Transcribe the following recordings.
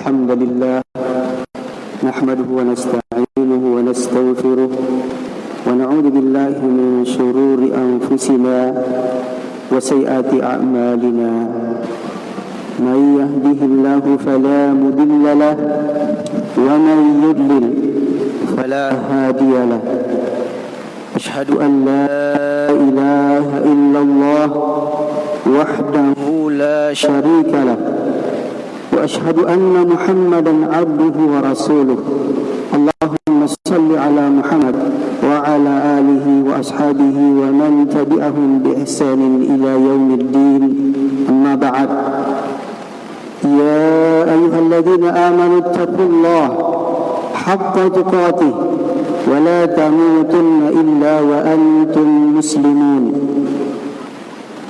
الحمد لله نحمده ونستعينه ونستغفره ونعوذ بالله من شرور أنفسنا وسيئات أعمالنا من يهده الله فلا مضل له ومن يضلل فلا هادي له أشهد أن لا إله إلا الله وحده لا شريك له وأشهد أن محمدا عبده ورسوله اللهم صل على محمد وعلى آله وأصحابه ومن تبعهم بإحسان إلى يوم الدين أما بعد يا أيها الذين آمنوا اتقوا الله حق تقاته ولا تموتن إلا وأنتم مسلمون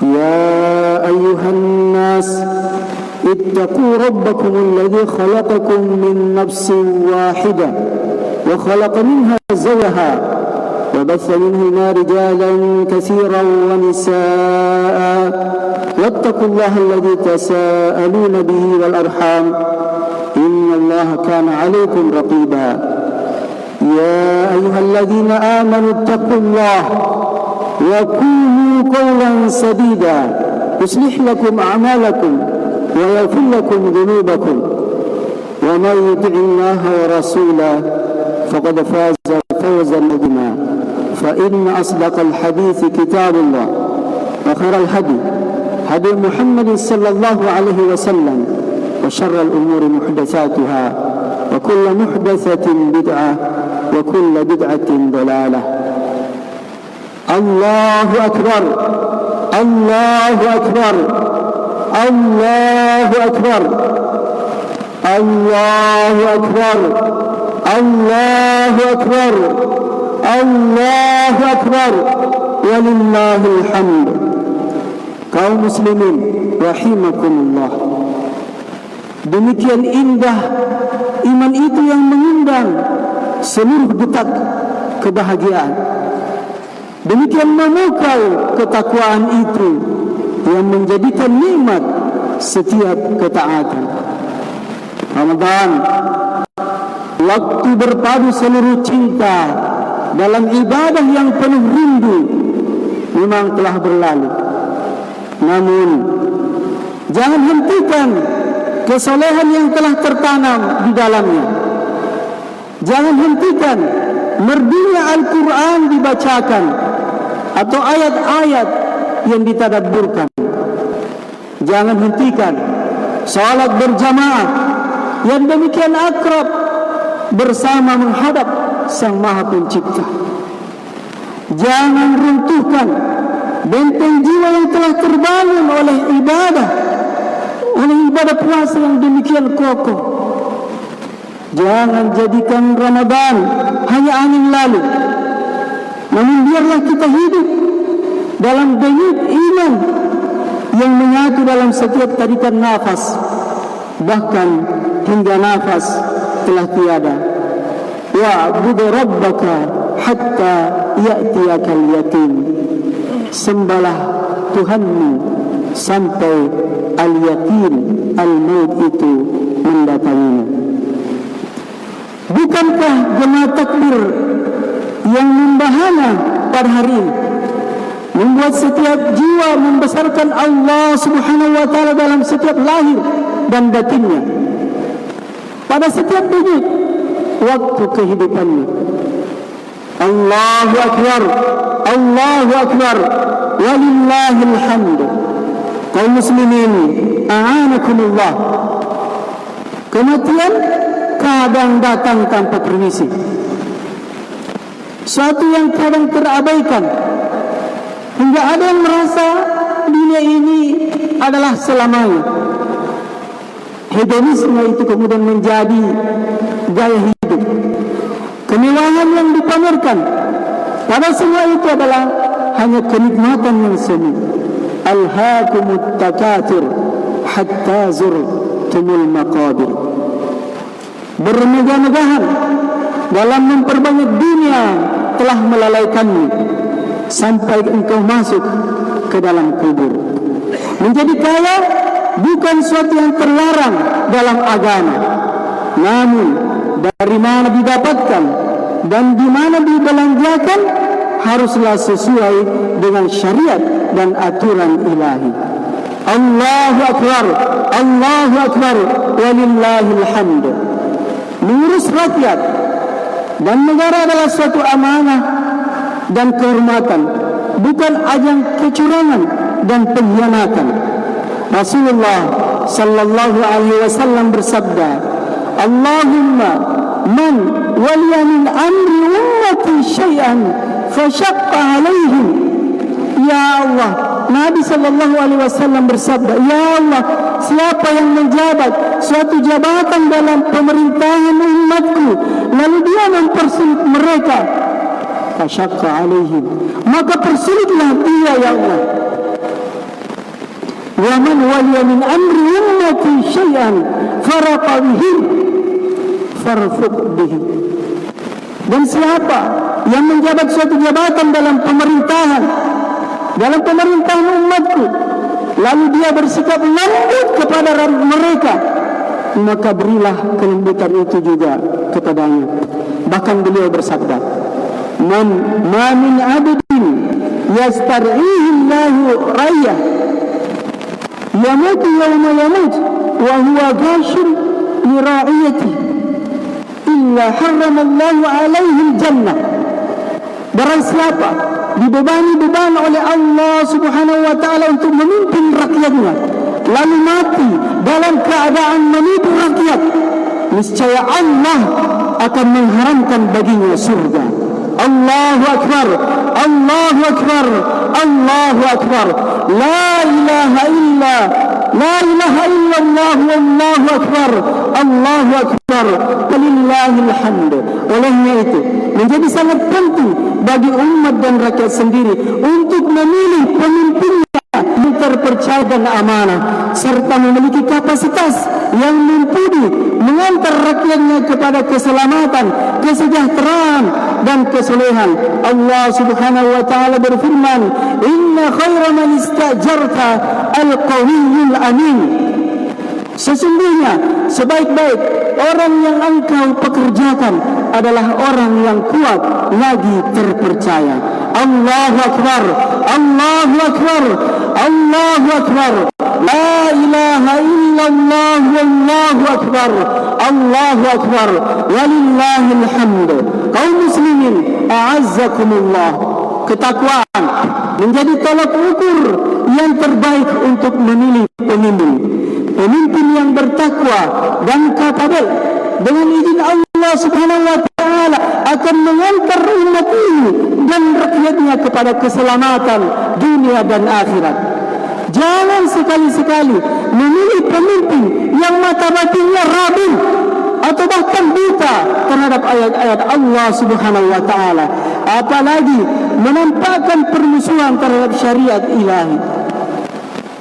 يا أيها الناس اتقوا ربكم الذي خلقكم من نفس واحدة وخلق منها زوجها وبث منهما رجالا كثيرا ونساء واتقوا الله الذي تساءلون به والأرحام إن الله كان عليكم رقيبا يا أيها الذين آمنوا اتقوا الله وقولوا قولا سديدا يصلح لكم أعمالكم ويغفر لكم ذنوبكم ومن يطع الله ورسوله فقد فاز فوزا عظيما فإن أصدق الحديث كتاب الله وخير الهدي هدي محمد صلى الله عليه وسلم وشر الأمور محدثاتها وكل محدثة بدعة وكل بدعة ضلالة الله أكبر الله أكبر الله أكبر الله أكبر الله أكبر الله أكبر ولله الحمد. Kaum muslimin rahimakumullah, demikian indah iman itu yang mengundang seluruh detak kebahagiaan. Demikian memukau ketakwaan itu yang menjadikan nikmat setiap ketaatan. Ramadan, waktu berpadu seluruh cinta dalam ibadah yang penuh rindu, memang telah berlalu. Namun jangan hentikan kesolehan yang telah tertanam di dalamnya. Jangan hentikan merdunya Al-Quran dibacakan atau ayat-ayat yang ditadabburkan. Jangan hentikan salat berjamaah yang demikian akrab bersama menghadap Sang Maha Pencipta. Jangan runtuhkan benteng jiwa yang telah terbangun oleh ibadah puasa yang demikian kokoh. Jangan jadikan Ramadan hanya angin lalu, namun biarlah kita hidup dalam denyut iman yang menyatu dalam setiap tarikan nafas, bahkan hingga nafas telah tiada. Wa'bud rabbaka hatta ya'tiyakal yaqin. Sembahlah Tuhanmu sampai al-yaqin, al-maut itu mendatangimu. Bukankah jemaah takbir yang membahana pada hari ini membuat setiap jiwa membesarkan Allah Subhanahu wa taala dalam setiap lahir dan batinnya, pada setiap denyut waktu kehidupannya. Allahu akbar, Allahu akbar, walillahil hamd. Kaum muslimin a'anakumullah, kematian kadang datang tanpa permisi, suatu yang kadang terabaikan, hingga ada yang merasa dunia ini adalah selamanya. Hedonisme itu kemudian menjadi gaya hidup. Kemewahan yang dipamerkan, pada semua itu adalah hanya kenikmatan yang semu. Alhaakumut takatsur hatta zurtumul maqabir. Bermegah-megahan dalam memperbanyak dunia telah melalaikanmu sampai engkau masuk ke dalam kubur. Menjadi kaya bukan suatu yang terlarang dalam agama. Namun dari mana didapatkan dan di mana dibelanjakan haruslah sesuai dengan syariat dan aturan ilahi. Allahu Akbar, Allahu Akbar, walillahil hamd. Mengurus rakyat dan negara adalah suatu amanah dan kehormatan, bukan ajang kecurangan dan pengkhianatan. Rasulullah sallallahu alaihi wasallam bersabda, Allahumma man waliya min amri ummati syai'an fashaqqa alaihim. Ya Allah, Nabi sallallahu alaihi wasallam bersabda, ya Allah, siapa yang menjabat suatu jabatan dalam pemerintahan umatku lalu dia mempersulit mereka, fashaqqa alaihim, maka persulitlah dia ya Allah. Wa man waliya min amri ummati syai'an faraqa bihi farfuq bihi. Dan siapa yang menjabat suatu jabatan dalam pemerintahan umatku lalu dia bersikap lembut kepada mereka, maka berilah kelembutan itu juga kepadanya. Bahkan beliau bersabda, ma min abdin yastar'ihi Allahu ra'yah yamutu yawma yamut wa huwa ghashun li ra'iyati illa harrama Allahu alaihi jannah. Barang siapa dibebani beban oleh Allah Subhanahu wa taala untuk memimpin rakyatnya lalu mati dalam keadaan menipu rakyat, niscaya Allah akan mengharamkan baginya surga. Allahu Akbar, Allahu Akbar, Allahu Akbar. La ilaha illallah, wallahu akbar, Allahu Akbar, walillahil hamd. Olehnya itu menjadi sangat penting bagi umat dan rakyat sendiri untuk memilih pemimpinnya yang terpercaya dan amanah serta memiliki kapasitas yang mumpuni mengantar rakyatnya kepada keselamatan, kesejahteraan dan kesolehan. Allah Subhanahu wa taala berfirman, "Inna khaira man istajarta al-qawiyyul amin." Sesungguhnya sebaik-baik orang yang engkau pekerjakan adalah orang yang kuat lagi terpercaya. Allahu Akbar, Allahu Akbar, Allahu Akbar. La ilaha illallah, wallahu akbar, Allahu Akbar, walillahil hamd. Kaum muslimin, a'azzakumullah. Ketakwaan menjadi tolak ukur yang terbaik untuk memilih pemimpin. Pemimpin yang bertakwa dan kapabel dengan izin Allah Subhanahu wa taala akan mengantar umat ini dan rakyatnya kepada keselamatan dunia dan akhirat. Jangan sekali-sekali memilih pemimpin yang mata batinnya rabun atau bahkan buta terhadap ayat-ayat Allah Subhanahu wa taala, apalagi menampakkan permusuhan terhadap syariat ilahi.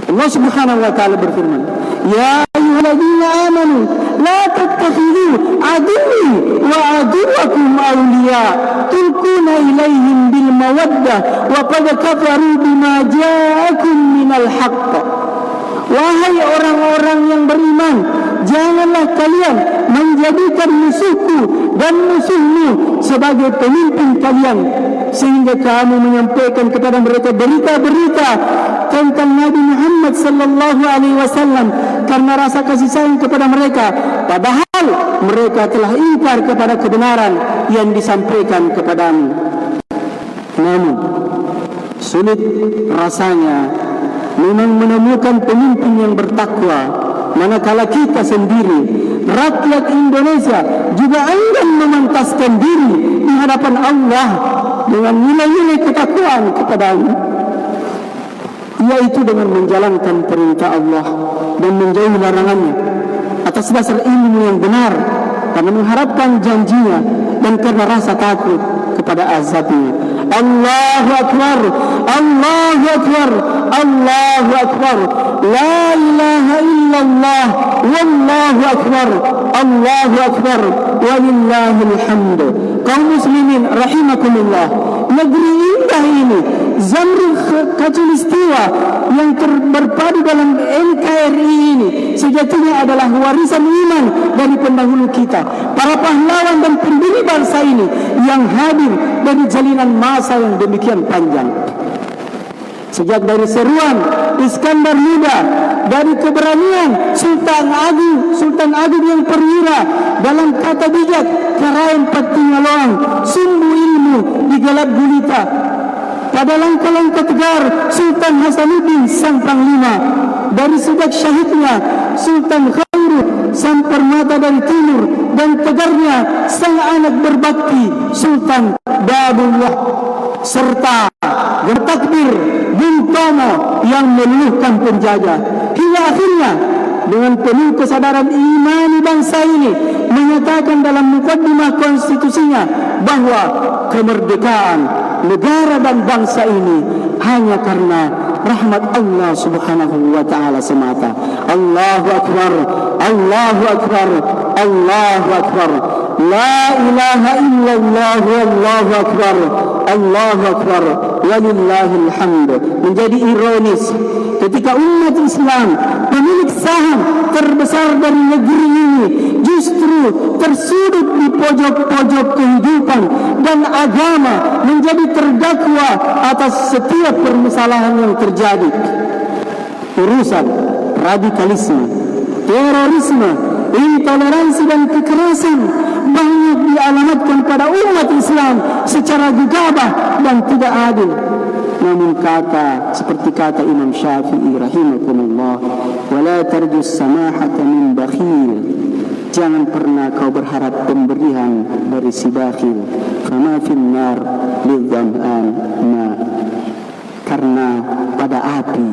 Allah Subhanahu wa taala berfirman, "Ya ayyuhalladzina amanu la tattakhidhu aduwwi wa aduwwakum awliya tulquna ilaihim bil mawaddah wa qad kafaru bima ja'akum minal haqq." Wahai orang-orang yang beriman, janganlah kalian menjadikan musuhku dan musuhmu sebagai pemimpin kalian, sehingga kamu menyampaikan kepada mereka berita-berita tentang Nabi Muhammad sallallahu alaihi wasallam karena rasa kasih sayang kepada mereka, padahal mereka telah ingkar kepada kebenaran yang disampaikan kepadamu. Namun sulit rasanya memang menemukan pemimpin yang bertakwa, manakala kita sendiri, rakyat Indonesia, juga enggan memantaskan diri di hadapan Allah dengan nilai-nilai ketakwaan kepada-Nya, yaitu dengan menjalankan perintah Allah dan menjauhi larangannya atas dasar ilmu yang benar, karena mengharapkan janjinya dan karena rasa takut kepada azabnya. Allahu Akbar, Allahu Akbar, Allahu Akbar. La ilaha illallah, wallahu akbar, Allahu akbar, walillahil hamd. Kaum muslimin rahimakumullah, negeri indah ini Zamrud Khatulistiwa yang berpadu dalam NKRI ini sejatinya adalah warisan iman dari pendahulu kita, para pahlawan dan pendiri bangsa ini yang hadir dari jalinan masa yang demikian panjang. Sejak dari seruan Iskandar Muda, dari keberanian Sultan Agung yang perwira dalam kata bijak Karayan Patingaloang, sumbu ilmu di gelap gulita, pada langkah-langkah tegar Sultan Hasanuddin sang panglima, dari sejak syahidnya Sultan Khairul sang permata dari timur, dan tegarnya sang anak berbakti Sultan Babullah, serta bertakbir Bung Tomo yang meluluhkan penjajah, hingga akhirnya dengan penuh kesadaran imani bangsa ini menyatakan dalam mukaddimah konstitusinya bahwa kemerdekaan negara dan bangsa ini hanya karena rahmat Allah Subhanahu wa taala semata. Allahu akbar, Allahu akbar, Allahu akbar. La ilaha illallah, wallahu akbar, Allahu akbar, walillahil hamd. Menjadi ironis ketika umat Islam, pemilik saham terbesar dari negeri ini, justru tersudut di pojok-pojok kehidupan dan agama, menjadi terdakwa atas setiap permasalahan yang terjadi. Urusan radikalisme, terorisme, intoleransi dan kekerasan banyak dialamatkan pada umat Islam secara gegabah dan tidak adil. Namun seperti kata Imam Syafi'i rahimahullah, wala tarjus samahata min bakhil, jangan pernah kau berharap pemberian dari si bakhil. Fama fil nar lidzam'an ma, karena pada api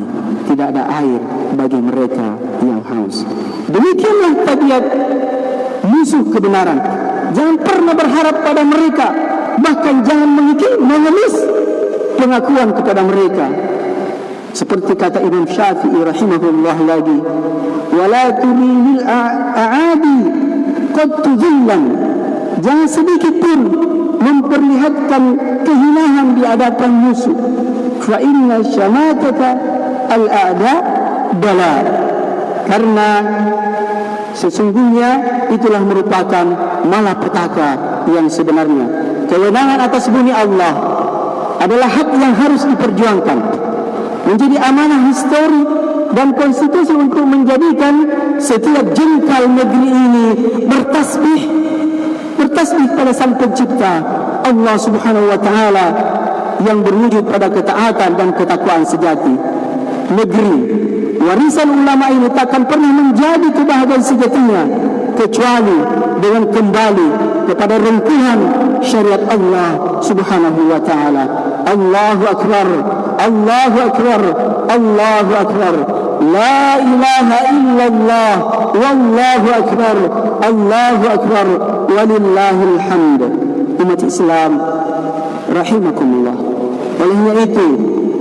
tidak ada air bagi mereka yang haus. Demikianlah tabiat musuh kebenaran. Jangan pernah berharap pada mereka, bahkan jangan mengemis pengakuan kepada mereka. Seperti kata Imam Syafi'i rahimahullah lagi, wala turilil a'adi qad tudhillan, jangan sedikit pun memperlihatkan kehinaan di hadapan musuh. Fa inna syamatata al-a'da bala, karena sesungguhnya itulah merupakan malapetaka yang sebenarnya. Kewenangan atas bumi Allah adalah hak yang harus diperjuangkan, menjadi amanah histori dan konstitusi untuk menjadikan setiap jengkal negeri ini bertasbih pada Sang Pencipta Allah Subhanahu wa taala yang berwujud pada ketaatan dan ketakwaan sejati. Negeri warisan ulama ini takkan pernah menjadi kebahagiaan sejatinya kecuali dengan kembali kepada rengkuhan syariat Allah Subhanahu wa taala. Allahu akbar, Allahu akbar, Allahu akbar. La ilaha illallah, wallahu akbar, Allahu akbar, walillahil hamd. Umat Islam rahimakumullah, olehnya itu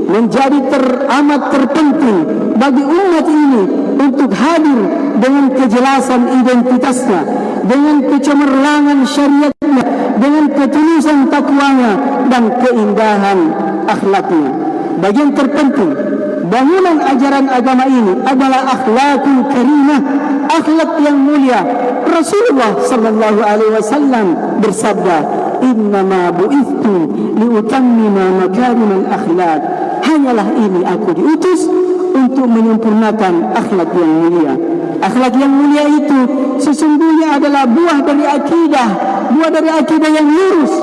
menjadi teramat terpenting bagi umat ini untuk hadir dengan kejelasan identitasnya, dengan kecemerlangan syariatnya, dengan ketulusan takwanya dan keindahan akhlaknya. Bagian terpenting bangunan ajaran agama ini adalah akhlakul karimah, akhlak yang mulia. Rasulullah sallallahu alaihi wasallam bersabda, innama bu'ithtu liutammima makarimal akhlak, hanyalah ini aku diutus untuk menyempurnakan akhlak yang mulia. Akhlak yang mulia itu sesungguhnya adalah buah dari akidah yang lurus.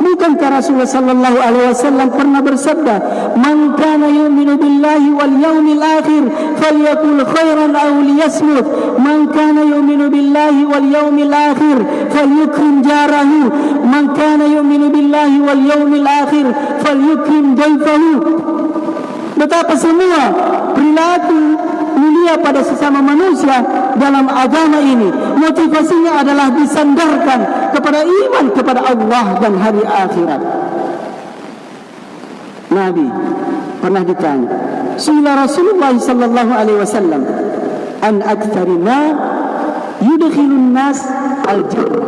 Bukankah Rasulullah sallallahu alaihi wasallam pernah bersabda, "Man kana yu'minu billahi wal yawmil akhir falyaqul khairan aw liyasmut. Man kana yu'minu billahi wal yawmil akhir falyukrim jarahu. Man kana yu'minu billahi wal yawmil akhir falyukrim dhaifahu." Betapa semua perilaku mulia pada sesama manusia dalam agama ini motivasinya adalah disandarkan kepada iman kepada Allah dan hari akhirat. Nabi pernah ditanya, suila Rasulullah sallallahu alaihi wasallam an aktsari ma yudkhilun nas al-jannah.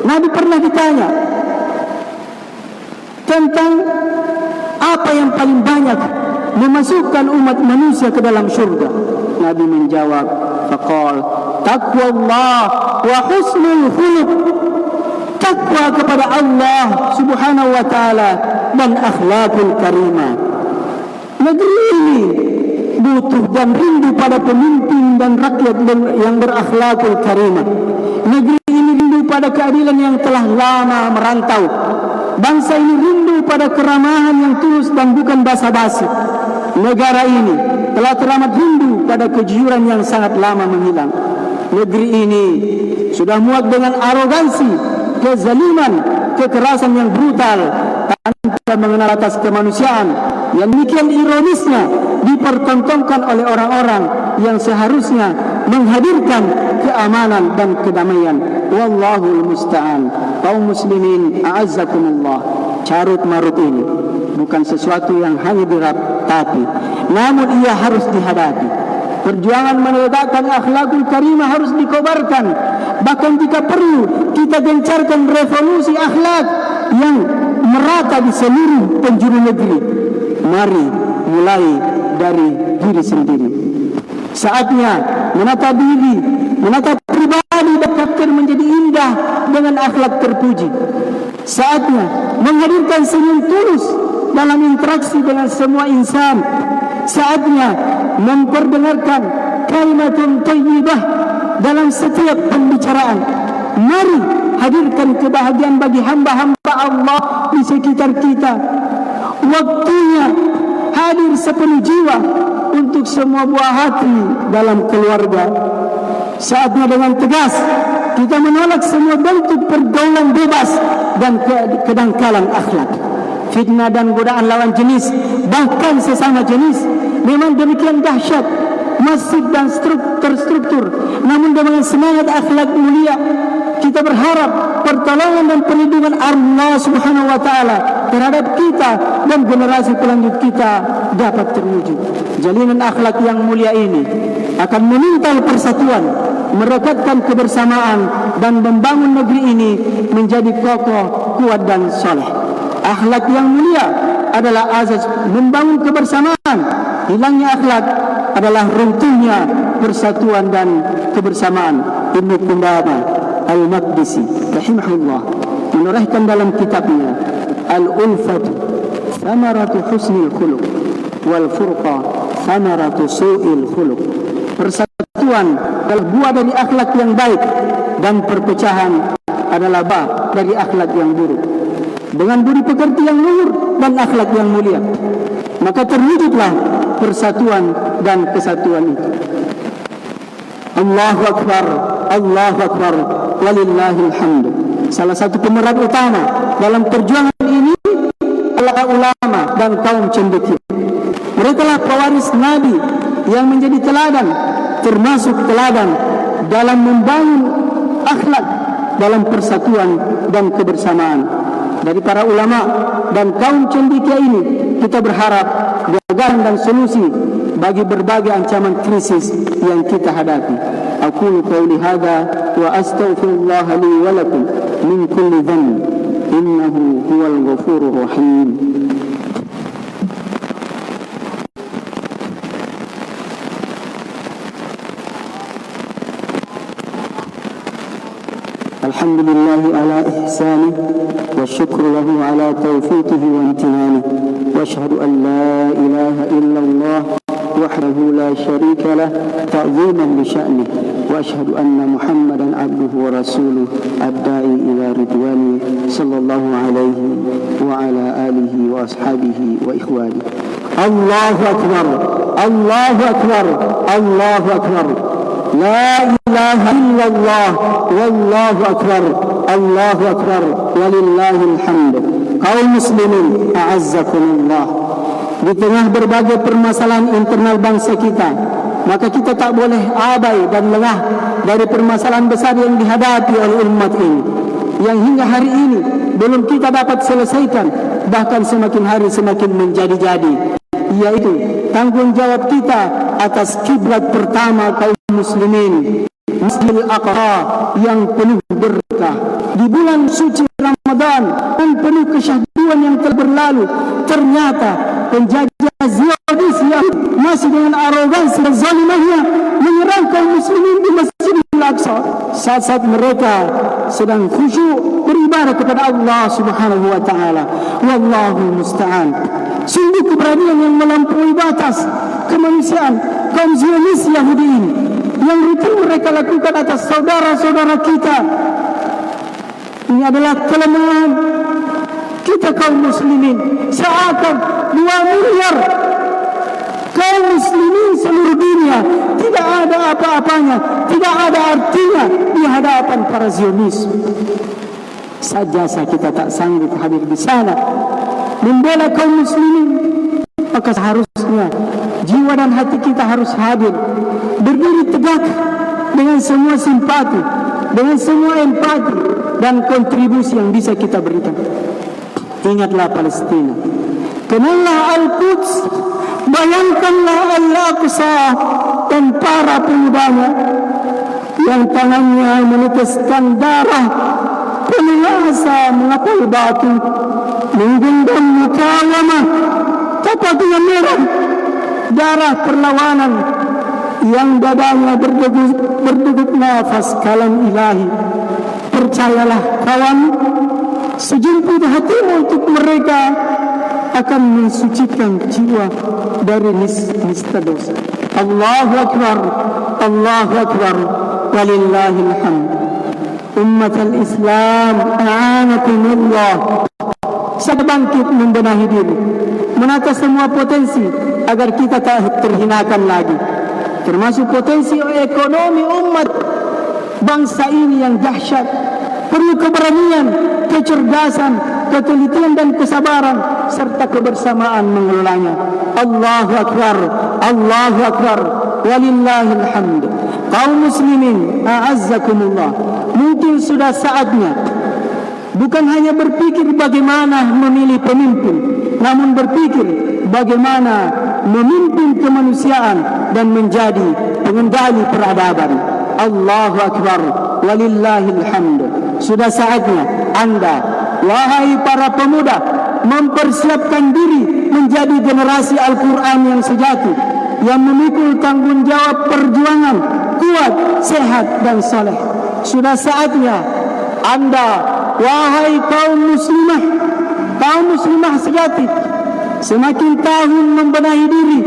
Nabi pernah ditanya tentang apa yang paling banyak memasukkan umat manusia ke dalam syurga? Nabi menjawab, faqal, taqwallah wa husnul khuluq. Takwa kepada Allah Subhanahu wa taala dan akhlakul karimah. Negeri ini butuh dan rindu pada pemimpin dan rakyat yang berakhlakul karimah. Negeri ini rindu pada keadilan yang telah lama merantau. Bangsa ini rindu pada keramahan yang tulus dan bukan basa-basi. Negara ini telah teramat rindu pada kejujuran yang sangat lama menghilang. Negeri ini sudah muak dengan arogansi, kezaliman, kekerasan yang brutal tanpa mengenal atas kemanusiaan. Yang demikian ironisnya dipertontonkan oleh orang-orang yang seharusnya menghadirkan keamanan dan kedamaian. Wallahul musta'an. Kaum muslimin, a'azzakumullah, carut marut ini bukan sesuatu yang hanya diratapi, namun ia harus dihadapi. Perjuangan menegakkan akhlakul karimah harus dikobarkan. Bahkan jika perlu, kita gencarkan revolusi akhlak yang merata di seluruh penjuru negeri. Mari mulai dari diri sendiri. Saatnya menata diri, menata pribadi dan karakter menjadi indah dengan akhlak terpuji. Saatnya menghadirkan senyum tulus dalam interaksi dengan semua insan. Saatnya memperdengarkan kalimatun thayyibah dalam setiap pembicaraan. Mari hadirkan kebahagiaan bagi hamba-hamba Allah di sekitar kita. Waktunya hadir sepenuh jiwa untuk semua buah hati dalam keluarga. Saatnya dengan tegas kita menolak semua bentuk pergaulan bebas dan kedangkalan akhlak. Fitnah dan godaan lawan jenis, bahkan sesama jenis, memang demikian dahsyat, masif dan terstruktur. Namun dengan semangat akhlak mulia, kita berharap pertolongan dan perlindungan Allah Subhanahu wa taala terhadap kita dan generasi pelanjut kita dapat terwujud. Jalinan akhlak yang mulia ini akan memintal persatuan, merekatkan kebersamaan dan membangun negeri ini menjadi kokoh, kuat dan soleh. Akhlak yang mulia adalah azas membangun kebersamaan. Hilangnya akhlak adalah runtuhnya persatuan dan kebersamaan. Ibnu Qudamah Al-Maqdisi rahimahullah menorehkan dalam kitabnya, Al-Ulfatu thamaratu husnil khuluq wal furqa thamaratu su'il khuluq. Persatuan adalah buah dari akhlak yang baik dan perpecahan adalah buah dari akhlak yang buruk. Dengan budi pekerti yang luhur dan akhlak yang mulia, maka terwujudlah persatuan dan kesatuan itu. Allahu Akbar, Allahu Akbar, walillahil hamd. Salah satu pemeran utama dalam perjuangan ini adalah ulama dan kaum cendekia. Mereka lah pewaris Nabi yang menjadi teladan, termasuk teladan dalam membangun akhlak dalam persatuan dan kebersamaan. Dari para ulama dan kaum cendekia ini kita berharap gagasan dan solusi bagi berbagai ancaman krisis yang kita hadapi. Aqulu qawli hadza wa astaghfirullah li wa lakum min kulli dhanb innahu huwal ghafurur rahim. Alhamdulillah ala ihsanih wa syukru lahu ala taufiqihi wa imtinanih wa ashhadu an la ilaha illallah wahdahu la syarika lah ta'ziman li sya'nih wa ashhadu anna Muhammadan abduhu wa rasuluh ad-da'i ila ridwani sallallahu alaihi wa ala alihi wa ashabihi wa ikhwani. Allahu akbar, Allahu akbar, Allahu akbar. La ilaha illallah wallahu akbar, Allahu akbar, walillahil hamd. Kaum muslimin, a'azzakumullah. Di tengah berbagai permasalahan internal bangsa kita, maka kita tak boleh abai dan lengah dari permasalahan besar yang dihadapi oleh umat ini, yang hingga hari ini belum kita dapat selesaikan, bahkan semakin hari semakin menjadi-jadi, yaitu tanggung jawab kita atas kiblat pertama kaum muslimin, Masjidil Aqsa yang penuh berkah di bulan suci Ramadan dan penuh kesyahduan yang telah berlalu lalu. Ternyata penjajah Zionis yang masih dengan arogansi dan zalimahnya menyerang kaum muslimin di Masjidil Aqsa saat-saat mereka sedang khusyuk beribadah kepada Allah Subhanahu wa taala. Wallahu musta'an. Sungguh keberanian yang melampaui batas kemanusiaan kaum Zionis Yahudi ini yang rutin mereka lakukan atas saudara-saudara kita. Ini adalah kelemahan kita kaum muslimin. Seakan 2 miliar kaum muslimin seluruh dunia tidak ada apa-apanya, tidak ada artinya di hadapan para Zionis. Sajasa kita tak sanggup hadir di sana membela kaum muslimin, maka seharusnya jiwa dan hati kita harus hadir, berdiri tegak dengan semua simpati, dengan semua empati dan kontribusi yang bisa kita berikan. Ingatlah Palestina, kenallah Al-Quds, bayangkanlah Al-Aqsa dan para pemudanya yang tangannya meneteskan darah, penuh asa mengapai batu, menggenggam mukawamah, tepat dengan merah darah perlawanan, yang dadanya berdegup nafas kalam ilahi. Percayalah kawan, sejumput hatimu untuk mereka akan mensucikan jiwa dari nista dosa. Allahu Akbar, Allahu Akbar, walillahil hamd. Ummatul Islam, a'anakumullah. Saya bangkit membenahi diri, menata semua potensi agar kita tak terhinakan lagi, termasuk potensi ekonomi umat bangsa ini yang dahsyat. Perlu keberanian, kecerdasan, ketelitian dan kesabaran serta kebersamaan mengelolanya. Allahu Akbar, Allahu Akbar, walillahil hamd. Kaum muslimin, a'azzakumullah, mungkin sudah saatnya bukan hanya berpikir bagaimana memilih pemimpin, namun berpikir bagaimana memimpin kemanusiaan dan menjadi pengendali peradaban. Allahu Akbar, walillahil hamd. Sudah saatnya Anda, wahai para pemuda, mempersiapkan diri menjadi generasi Al-Quran yang sejati, yang memikul tanggung jawab perjuangan kuat, sehat dan saleh. Sudah saatnya Anda, wahai kaum muslimah sejati, semakin tahun membenahi diri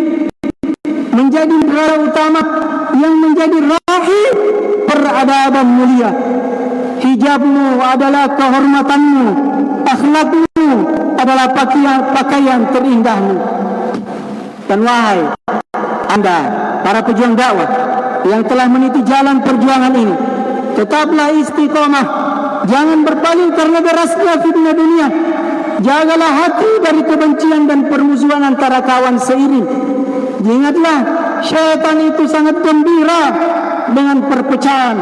menjadi negara utama yang menjadi rahim peradaban mulia. Hijabmu adalah kehormatanmu, akhlakmu adalah pakaian terindahmu. Dan wahai Anda, para pejuang dakwah yang telah meniti jalan perjuangan ini, tetaplah istiqomah, jangan berpaling karena derasnya fitnah dunia. Jagalah hati dari kebencian dan permusuhan antara kawan seiring. Ingatlah, syaitan itu sangat gembira dengan perpecahan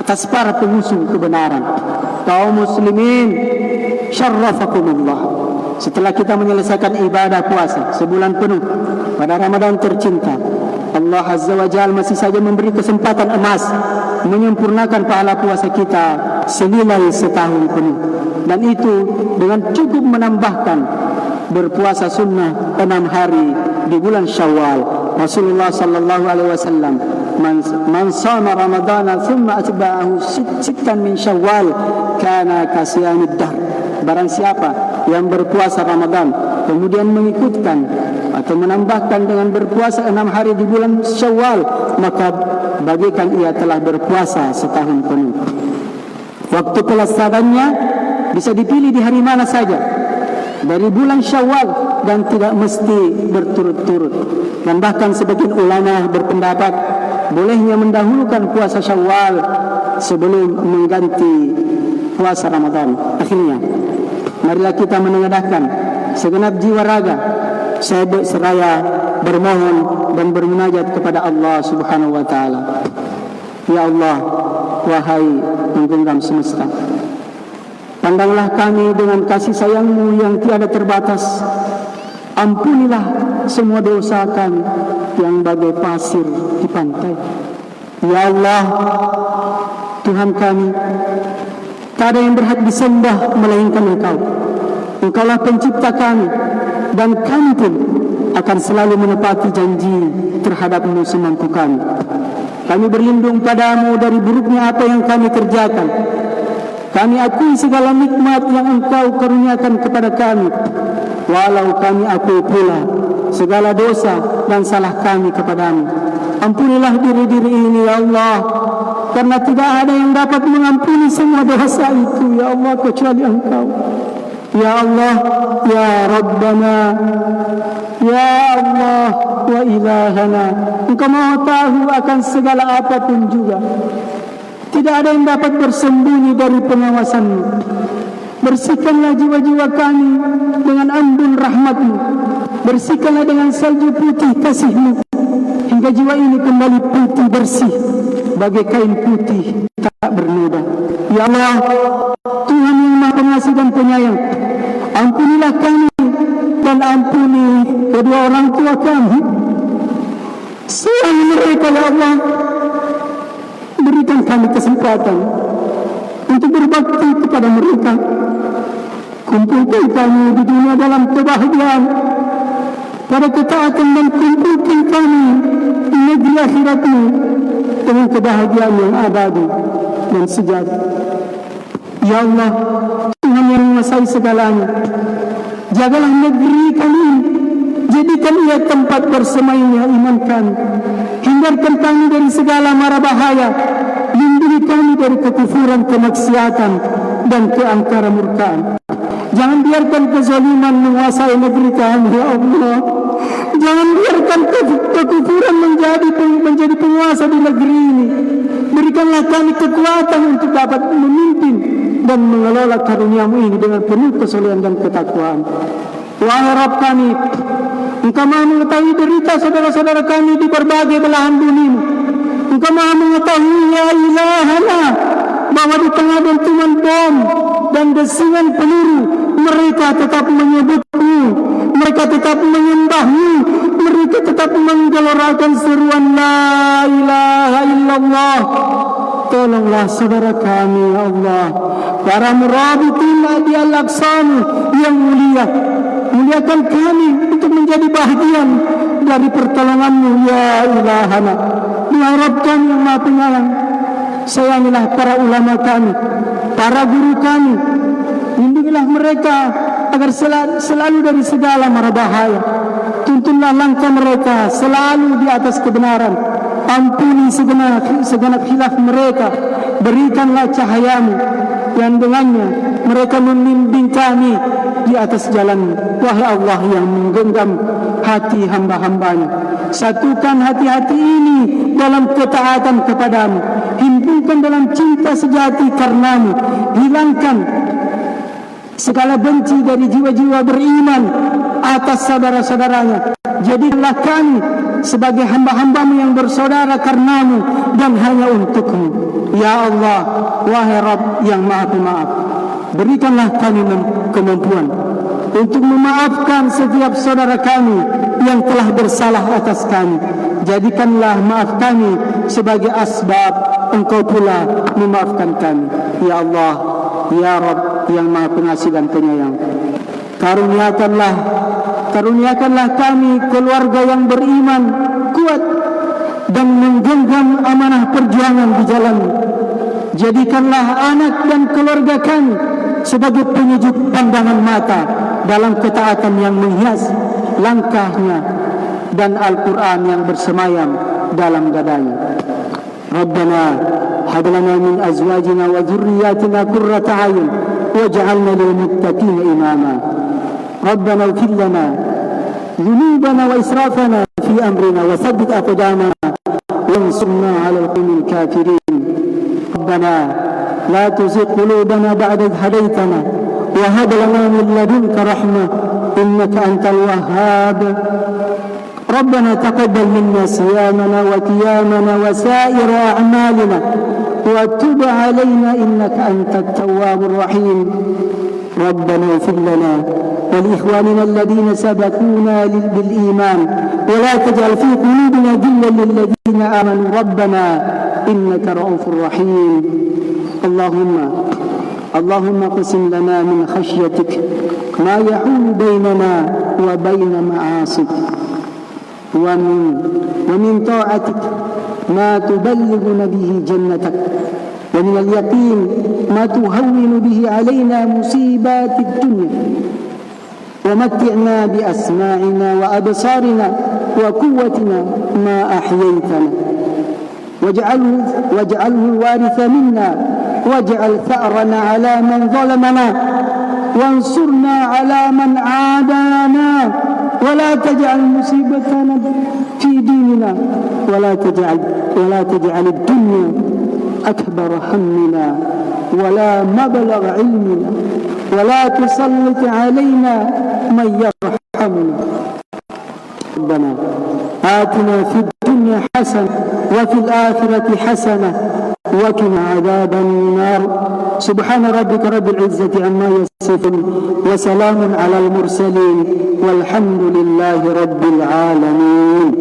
atas para pengusung kebenaran. Kaum muslimin, syarrafakumullah. Setelah kita menyelesaikan ibadah puasa sebulan penuh pada Ramadan tercinta, Allah Azza wa Jalla masih saja memberi kesempatan emas menyempurnakan pahala puasa kita senilai setahun penuh. Dan itu dengan cukup menambahkan berpuasa sunnah 6 hari di bulan Syawal. Rasulullah sallallahu alaihi wasallam, man shama ramadana thumma atba'ahu sittan min Syawal kana kasiyamid dahr. Barang siapa yang berpuasa Ramadan kemudian mengikutkan atau menambahkan dengan berpuasa 6 hari di bulan Syawal, maka bagikan ia telah berpuasa setahun penuh. Waktu pelaksananya bisa dipilih di hari mana saja dari bulan Syawal dan tidak mesti berturut-turut. Dan bahkan sebagian ulama berpendapat bolehnya mendahulukan puasa Syawal sebelum mengganti puasa Ramadan. Akhirnya, marilah kita menengadahkan segenap jiwa raga, saya seraya bermohon dan bermunajat kepada Allah Subhanahu wa taala. Ya Allah, wahai penggenggam semesta, pandanglah kami dengan kasih sayang-Mu yang tiada terbatas. Ampunilah semua dosa kami yang bagai pasir di pantai. Ya Allah, Tuhan kami, tak ada yang berhak disembah melainkan Engkau. Engkaulah pencipta kami, dan kami pun akan selalu menepati janji terhadap-Mu semampu kami. Kami berlindung padamu dari buruknya apa yang kami kerjakan. Kami akui segala nikmat yang Engkau karuniakan kepada kami, walau kami akui pula segala dosa dan salah kami kepadamu. Ampunilah diri-diri ini, ya Allah, karena tidak ada yang dapat mengampuni semua dosa itu, ya Allah, kecuali Engkau. Ya Allah, ya Rabbana, ya Allah wa ilahana, Engkau maha tahu akan segala apapun juga. Tidak ada yang dapat bersembunyi dari pengawasan-Mu. Bersihkanlah jiwa-jiwa kami dengan embun rahmat-Mu. Bersihkanlah dengan salju putih kasih-Mu, hingga jiwa ini kembali putih bersih bagai kain putih tak bernoda. Ya Allah, Tuhan yang Maha Pengasih dan Penyayang, ampunilah kami dan ampuni kedua orang tua kami. Sayangi mereka, ya Allah. Berikan kami kesempatan untuk berbakti kepada mereka. Kumpulkan kami di dunia dalam kebahagiaan pada ketaatan, dan kumpulkan kami di negeri akhirat-Mu dengan kebahagiaan yang abadi dan sejati. Ya Allah, Tuhan yang menguasai segalanya, jagalah negeri kami, jadikan ia tempat bersemainya iman kami. Hindarkan kami dari segala mara bahaya, lindungi kami dari kekufuran, kemaksiatan, dan keangkara murkaan. Jangan biarkan kezaliman menguasai negeri kami, ya Allah. Jangan biarkan kekufuran menjadi penguasa di negeri ini. Berikanlah kami kekuatan untuk dapat memimpin dan mengelola karunia-Mu ini dengan penuh kesolehan dan ketakwaan. Wahai Rabb kami, Engkau maha mengetahui derita saudara-saudara kami di berbagai belahan bumi. Engkau maha mengetahui, ya ilahana, bahwa di tengah dentuman bom dan desingan peluru, mereka tetap menyebut-Mu, mereka tetap menyembah-Mu, mereka tetap menggelorakan seruan la ilaha illallah. Tolonglah saudara kami, ya Allah, para murabitin di Al-Aqsa-Mu yang mulia. Muliakan kami untuk menjadi bahagian dari pertolongan-Mu, ya ilahana. Ya Rabb kami yang Maha Penyayang, sayangilah para ulama kami, para guru kami. Lindungilah mereka agar selalu dari segala mara bahaya. Tuntunlah langkah mereka selalu di atas kebenaran. Ampuni segenap khilaf mereka. Berikanlah cahaya-Mu yang dengannya mereka membimbing kami di atas jalan-Mu. Wahai Allah yang menggenggam hati hamba-hamba-Nya, satukan hati-hati ini dalam ketaatan kepada-Mu. Himpunkan dalam cinta sejati karena-Mu. Hilangkan segala benci dari jiwa-jiwa beriman atas saudara-saudaranya. Jadikanlah kami sebagai hamba-hamba-Mu yang bersaudara karena-Mu dan hanya untuk-Mu. Ya Allah, wahai Rabb yang Maha Pemaaf, berikanlah kami kemampuan untuk memaafkan setiap saudara kami yang telah bersalah atas kami. Jadikanlah maaf kami sebagai asbab Engkau pula memaafkan kami. Ya Allah, ya Rabb yang Maha Pengasih dan Penyayang, karuniakanlah kami keluarga yang beriman kuat dan menggenggam amanah perjuangan di jalan-Mu. Jadikanlah anak dan keluarga kami sebagai penyejuk pandangan mata dalam ketaatan yang menghias langkahnya dan Al-Quran yang bersemayam dalam dadanya. Rabbana hab lana min azwajina wa dhurriyyatina qurrata a'yun waj'alna lil muttaqina imama. Rabbana ighfir lana dhunubana wa israfana fi amrina wa thabbit aqdamana wansurna 'alal qawmil kafirin. Rabbana la tuzigh qulubana ba'da idh hadaytana wa hab lana min ladunka rahmah innaka antal wahhab. ربنا تقبل منا صيامنا وقيامنا وسائر أعمالنا وتب علينا إنك أنت التواب الرحيم. ربنا اغفر لنا ولإخواننا الذين سبقونا بالإيمان ولا تجعل في قلوبنا غلا للذين آمنوا ربنا إنك رؤوف رحيم. اللهم اقسم لنا من خشيتك ما يحول بيننا وبين معاصيك، ومن طاعتك ما تبلغنا به جنتك، ومن اليقين ما تهون به علينا مصيبات الدنيا، ومتعنا بأسماعنا وأبصارنا وقوتنا ما أحييتنا، واجعله الوارث منا، واجعل ثأرنا على من ظلمنا، وانصرنا على من عادانا، ولا تجعل مصيبتنا في ديننا، ولا تجعل الدنيا أكبر همنا ولا مبلغ علمنا، ولا تسلط علينا من يرحمنا. ربنا آتنا في الدنيا حسنة وفي الآخرة حسنة وقنا عذاب النار. سبحان ربك رب العزة عما يصفون، وسلام على المرسلين، والحمد لله رب العالمين.